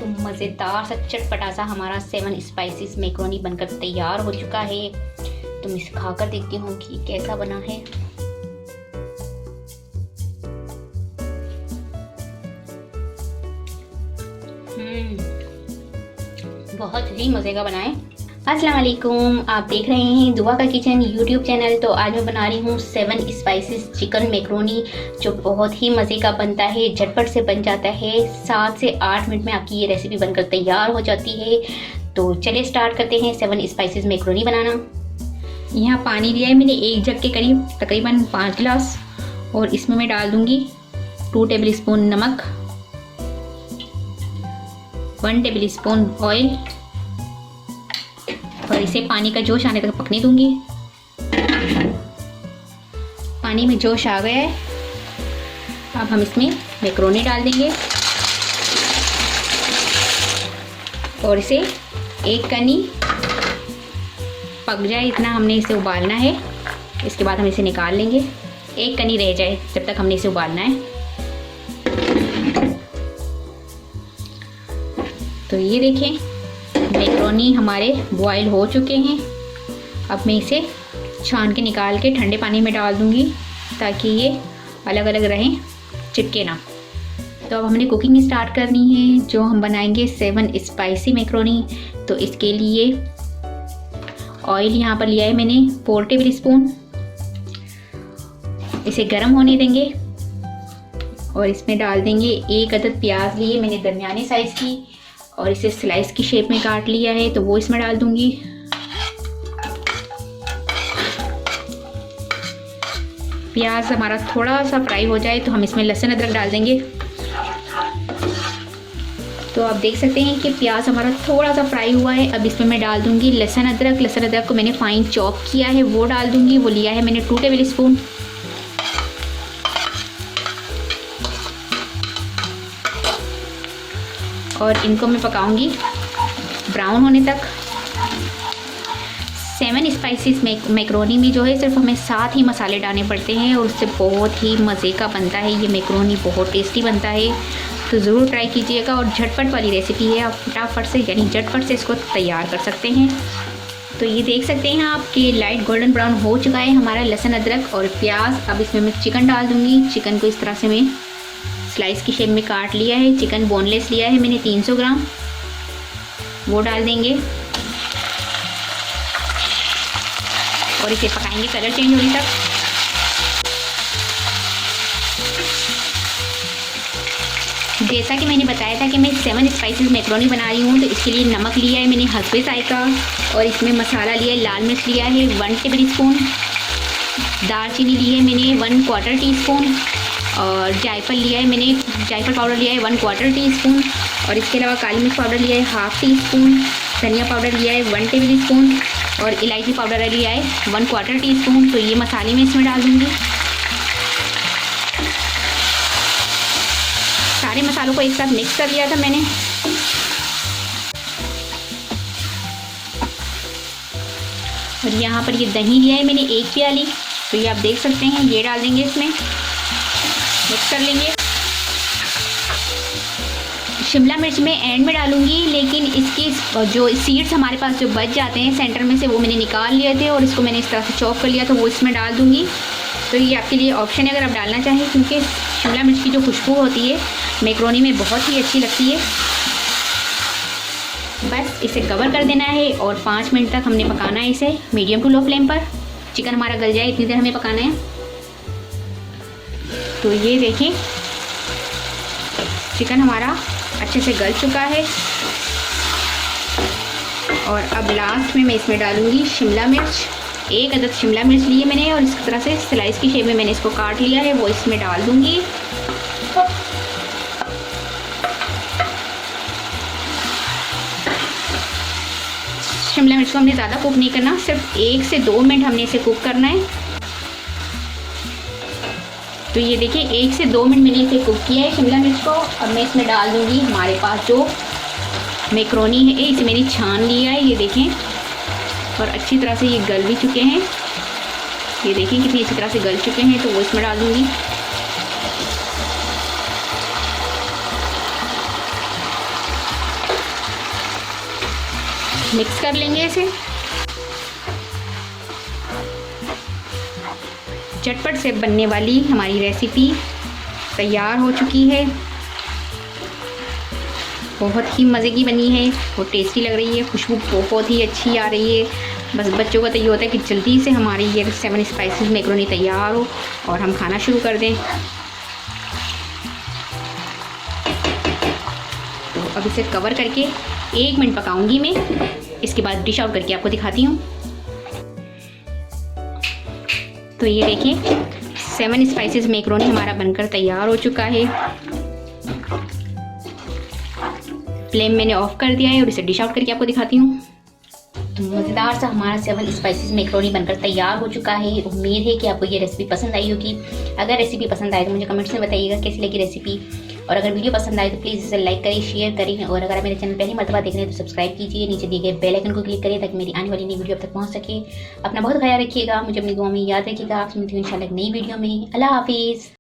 तो मज़ेदार सा चटपटा सा हमारा 7 स्पाइसेस मैक्रोनी बनकर तैयार हो चुका है। तो मैं इसे खाकर देखती हूँ कि कैसा बना है। बहुत ही मज़े का बना है। अस्सलाम वालेकुम, आप देख रहे हैं दुआ का किचन यूट्यूब चैनल। तो आज मैं बना रही हूँ 7 स्पाइसेस चिकन मैक्रोनी, जो बहुत ही मज़े का बनता है, झटपट से बन जाता है। 7 से 8 मिनट में आपकी ये रेसिपी बनकर तैयार हो जाती है। तो चलिए स्टार्ट करते हैं 7 स्पाइसेस मैक्रोनी बनाना। यहाँ पानी लिया है मैंने 1 जग के करीब, तकरीबन 5 गिलास, और इसमें मैं डाल दूँगी 2 टेबल स्पून नमक, 1 टेबल स्पून ऑयल, और इसे पानी का जोश आने तक पकने दूंगी। पानी में जोश आ गया है, अब हम इसमें मैक्रोनी डाल देंगे और इसे एक कनी पक जाए इतना हमने इसे उबालना है। इसके बाद हम इसे निकाल लेंगे, एक कनी रह जाए जब तक हमने इसे उबालना है। तो ये देखें, मैक्रोनी हमारे बॉयल हो चुके हैं। अब मैं इसे छान के निकाल के ठंडे पानी में डाल दूंगी ताकि ये अलग अलग रहें, चिपके ना। तो अब हमने कुकिंग स्टार्ट करनी है, जो हम बनाएंगे 7 स्पाइसी मैक्रोनी। तो इसके लिए ऑयल यहाँ पर लिया है मैंने 4 टेबल स्पून। इसे गर्म होने देंगे और इसमें डाल देंगे 1 अदद प्याज लिए मैंने दरमियाने साइज़ की, और इसे स्लाइस की शेप में काट लिया है, तो वो इसमें डाल दूंगी। प्याज हमारा थोड़ा सा फ्राई हो जाए तो हम इसमें लहसुन अदरक डाल देंगे। तो आप देख सकते हैं कि प्याज हमारा थोड़ा सा फ्राई हुआ है। अब इसमें मैं डाल दूंगी लहसुन अदरक। लहसुन अदरक को मैंने फाइन चॉप किया है, वो डाल दूंगी। वो लिया है मैंने 2 टेबल स्पून। और इनको मैं पकाऊंगी ब्राउन होने तक। 7 स्पाइसेस मैक्रोनी में जो है सिर्फ हमें 7 ही मसाले डालने पड़ते हैं और उससे बहुत ही मज़े का बनता है। ये मैक्रोनी बहुत टेस्टी बनता है, तो ज़रूर ट्राई कीजिएगा। और झटपट वाली रेसिपी है, आप फटाफट से यानी झटपट से इसको तैयार कर सकते हैं। तो ये देख सकते हैं आप कि लाइट गोल्डन ब्राउन हो चुका है हमारा लहसुन अदरक और प्याज। अब इसमें मैं चिकन डाल दूँगी। चिकन को इस तरह से मैं स्लाइस की शेप में काट लिया है। चिकन बोनलेस लिया है मैंने 300 ग्राम, वो डाल देंगे और इसे पकाएंगे कलर चेंज होने तक। जैसा कि मैंने बताया था कि मैं 7 स्पाइसेस मैक्रोनी बना रही हूँ, तो इसके लिए नमक लिया है मैंने हस्बे जायका, और इसमें मसाला लिया है, लाल मिर्च लिया है 1 टेबल स्पून, दालचीनी ली है मैंने 1/4 टीस्पून, और जायफल लिया है मैंने, जायफल पाउडर लिया है 1/4 टीस्पून, और इसके अलावा काली मिर्च पाउडर लिया है 1/2 टीस्पून, धनिया पाउडर लिया है 1 टेबल स्पून, और इलायची पाउडर लिया है 1/4 टीस्पून। तो ये मसाले मैं इसमें डाल दूँगी। सारे मसालों को एक साथ मिक्स कर लिया था मैंने। और यहाँ पर ये दही लिया है मैंने 1 प्याली, तो ये आप देख सकते हैं, ये डाल देंगे इसमें, मिक्स कर लेंगे। शिमला मिर्च मैं एंड में डालूंगी, लेकिन इसकी जो सीड्स हमारे पास जो बच जाते हैं सेंटर में से, वो मैंने निकाल लिए थे और इसको मैंने इस तरह से चॉप कर लिया, तो वो इसमें डाल दूंगी। तो ये आपके लिए ऑप्शन है अगर आप डालना चाहें, क्योंकि शिमला मिर्च की जो खुशबू होती है मैक्रोनी में बहुत ही अच्छी लगती है। बस इसे कवर कर देना है और 5 मिनट तक हमने पकाना है इसे मीडियम टू लो फ्लेम पर। चिकन हमारा गल जाए इतनी देर हमें पकाना है। तो ये देखें, चिकन हमारा अच्छे से गल चुका है। और अब लास्ट में मैं इसमें डालूंगी शिमला मिर्च। 1 अदद शिमला मिर्च ली है मैंने और इस तरह से स्लाइस की शेप में मैंने इसको काट लिया है, वो इसमें डाल दूंगी। शिमला मिर्च को हमने ज़्यादा कुक नहीं करना, सिर्फ 1 से 2 मिनट हमने इसे कुक करना है। तो ये देखिए 1 से 2 मिनट मैंने इसे कुक किया है शिमला मिर्च को। अब मैं इसमें डाल दूंगी हमारे पास जो मैक्रोनी है, इसे मैंने छान लिया है, ये देखें, और अच्छी तरह से ये गल भी चुके हैं। ये देखें कितनी अच्छी तरह से गल चुके हैं, तो वो इसमें डाल दूंगी। मिक्स कर लेंगे इसे। झटपट से बनने वाली हमारी रेसिपी तैयार हो चुकी है। बहुत ही मज़े की बनी है और टेस्टी लग रही है, खुशबू बहुत ही अच्छी आ रही है। बस बच्चों का तो ये होता है कि जल्दी से हमारी ये 7 स्पाइसेस मैक्रोनी तैयार हो और हम खाना शुरू कर दें। तो अब इसे कवर करके 1 मिनट पकाऊंगी मैं, इसके बाद डिश आउट करके आपको दिखाती हूँ। तो ये देखिए 7 स्पाइसेस मैक्रोनी हमारा बनकर तैयार हो चुका है। फ्लेम मैंने ऑफ कर दिया है और इसे डिश आउट करके आपको दिखाती हूँ। तो मज़ेदार सा हमारा 7 स्पाइसेस मैक्रोनी बनकर तैयार हो चुका है। उम्मीद है कि आपको ये रेसिपी पसंद आई होगी। अगर रेसिपी पसंद आए तो मुझे कमेंट्स में बताइएगा कैसी लगी रेसिपी, और अगर वीडियो पसंद आए तो प्लीज़ इसे लाइक करें, शेयर करें, और अगर आप मेरे चैनल पहली मरतबा देख रहे हैं तो सब्सक्राइब कीजिए। नीचे दिए गए बेल आइकन को क्लिक करें ताकि मेरी आने वाली नई वीडियो अब तक पहुँच सके। अपना बहुत ख्याल रखिएगा, मुझे अपनी दुआ में याद रखिएगा। आप सुनते हैं इंशाल्लाह नई वीडियो में। अल्लाह हाफिज़।